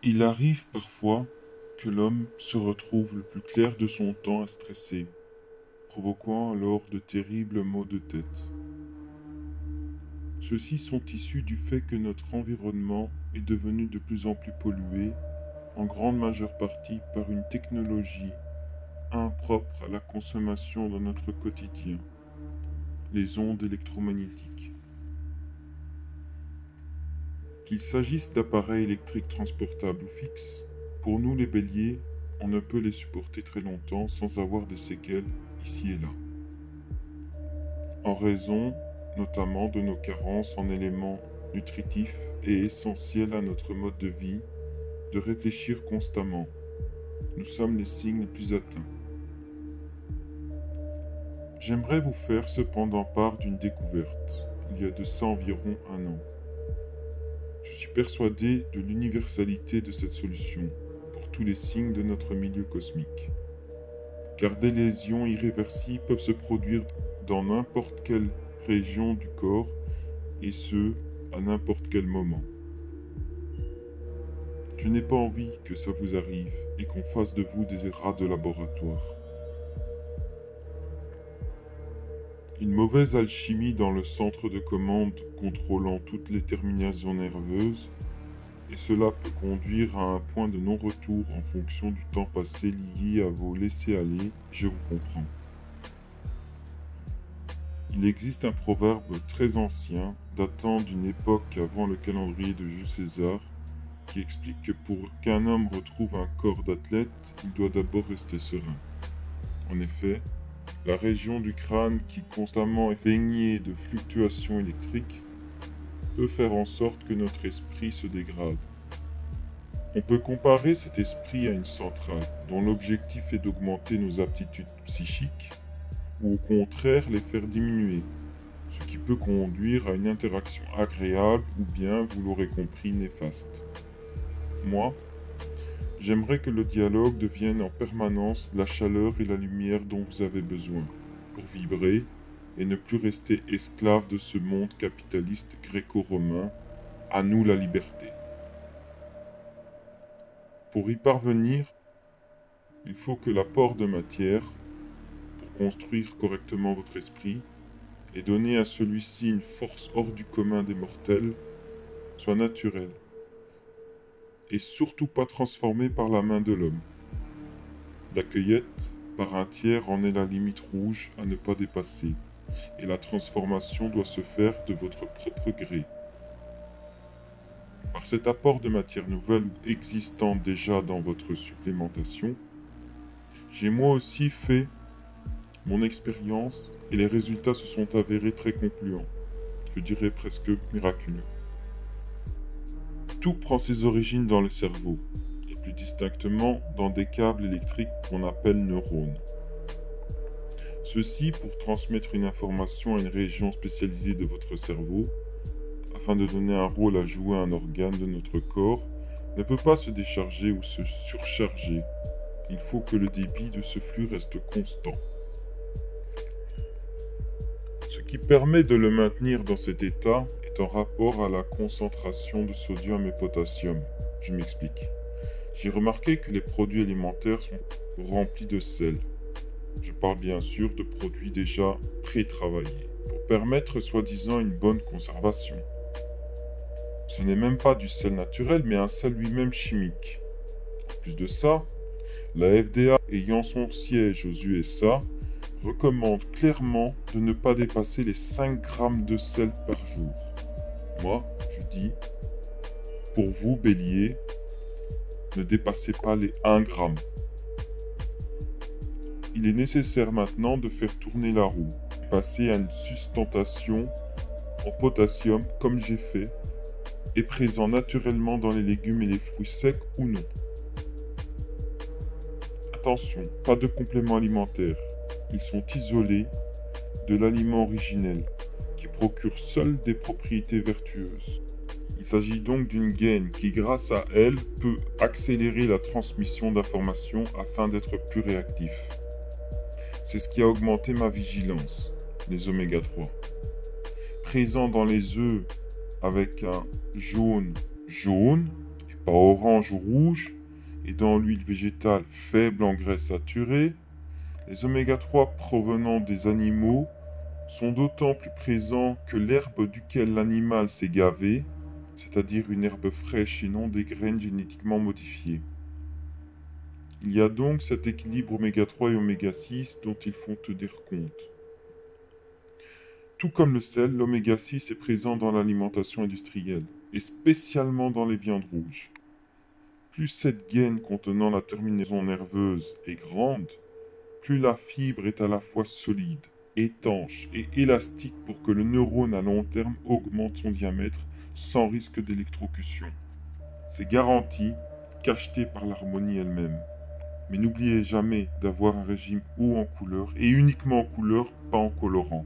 Il arrive parfois que l'homme se retrouve le plus clair de son temps à stresser, provoquant alors de terribles maux de tête. Ceux-ci sont issus du fait que notre environnement est devenu de plus en plus pollué, en grande majeure partie par une technologie impropre à la consommation dans notre quotidien, les ondes électromagnétiques. Qu'il s'agisse d'appareils électriques transportables ou fixes, pour nous les béliers, on ne peut les supporter très longtemps sans avoir des séquelles ici et là. En raison notamment de nos carences en éléments nutritifs et essentiels à notre mode de vie, de réfléchir constamment. Nous sommes les signes les plus atteints. J'aimerais vous faire cependant part d'une découverte, il y a de ça environ un an. Je suis persuadé de l'universalité de cette solution pour tous les signes de notre milieu cosmique. Car des lésions irréversibles peuvent se produire dans n'importe quelle région du corps, et ce, à n'importe quel moment. Je n'ai pas envie que ça vous arrive et qu'on fasse de vous des rats de laboratoire. Une mauvaise alchimie dans le centre de commande contrôlant toutes les terminaisons nerveuses, et cela peut conduire à un point de non-retour en fonction du temps passé lié à vos laissés-aller, je vous comprends. Il existe un proverbe très ancien, datant d'une époque avant le calendrier de Jules César, qui explique que pour qu'un homme retrouve un corps d'athlète, il doit d'abord rester serein. En effet, la région du crâne qui constamment est baignée de fluctuations électriques peut faire en sorte que notre esprit se dégrade. On peut comparer cet esprit à une centrale dont l'objectif est d'augmenter nos aptitudes psychiques ou au contraire les faire diminuer, ce qui peut conduire à une interaction agréable ou bien, vous l'aurez compris, néfaste. Moi, j'aimerais que le dialogue devienne en permanence la chaleur et la lumière dont vous avez besoin pour vibrer et ne plus rester esclave de ce monde capitaliste gréco-romain. À nous la liberté. Pour y parvenir, il faut que l'apport de matière, pour construire correctement votre esprit et donner à celui-ci une force hors du commun des mortels, soit naturel et surtout pas transformé par la main de l'homme. La cueillette, par un tiers, en est la limite rouge à ne pas dépasser, et la transformation doit se faire de votre propre gré. Par cet apport de matière nouvelle ou existante déjà dans votre supplémentation, j'ai moi aussi fait mon expérience et les résultats se sont avérés très concluants, je dirais presque miraculeux. Tout prend ses origines dans le cerveau, et plus distinctement dans des câbles électriques qu'on appelle neurones. Ceux-ci, pour transmettre une information à une région spécialisée de votre cerveau, afin de donner un rôle à jouer à un organe de notre corps, ne peut pas se décharger ou se surcharger. Il faut que le débit de ce flux reste constant. Ce qui permet de le maintenir dans cet état est en rapport à la concentration de sodium et potassium. Je m'explique. J'ai remarqué que les produits alimentaires sont remplis de sel. Je parle bien sûr de produits déjà pré-travaillés, pour permettre soi-disant une bonne conservation. Ce n'est même pas du sel naturel, mais un sel lui-même chimique. En plus de ça, la FDA, ayant son siège aux USA, recommande clairement de ne pas dépasser les 5 grammes de sel par jour. Moi, je dis, pour vous, bélier, ne dépassez pas les 1 gramme. Il est nécessaire maintenant de faire tourner la roue, passer à une sustentation en potassium comme j'ai fait, et présent naturellement dans les légumes et les fruits secs ou non. Attention, pas de compléments alimentaires. Ils sont isolés de l'aliment originel, qui procure seul des propriétés vertueuses. Il s'agit donc d'une gaine qui, grâce à elle, peut accélérer la transmission d'informations afin d'être plus réactif. C'est ce qui a augmenté ma vigilance, les oméga 3. Présents dans les œufs avec un jaune jaune et pas orange ou rouge, et dans l'huile végétale faible en graisse saturée, les oméga 3 provenant des animaux sont d'autant plus présents que l'herbe duquel l'animal s'est gavé, c'est-à-dire une herbe fraîche et non des graines génétiquement modifiées. Il y a donc cet équilibre oméga 3 et oméga 6 dont il faut tenir compte. Tout comme le sel, l'oméga 6 est présent dans l'alimentation industrielle, et spécialement dans les viandes rouges. Plus cette gaine contenant la terminaison nerveuse est grande, plus la fibre est à la fois solide, étanche et élastique pour que le neurone à long terme augmente son diamètre sans risque d'électrocution. C'est garanti, cacheté par l'harmonie elle-même. Mais n'oubliez jamais d'avoir un régime haut en couleur et uniquement en couleur, pas en colorant.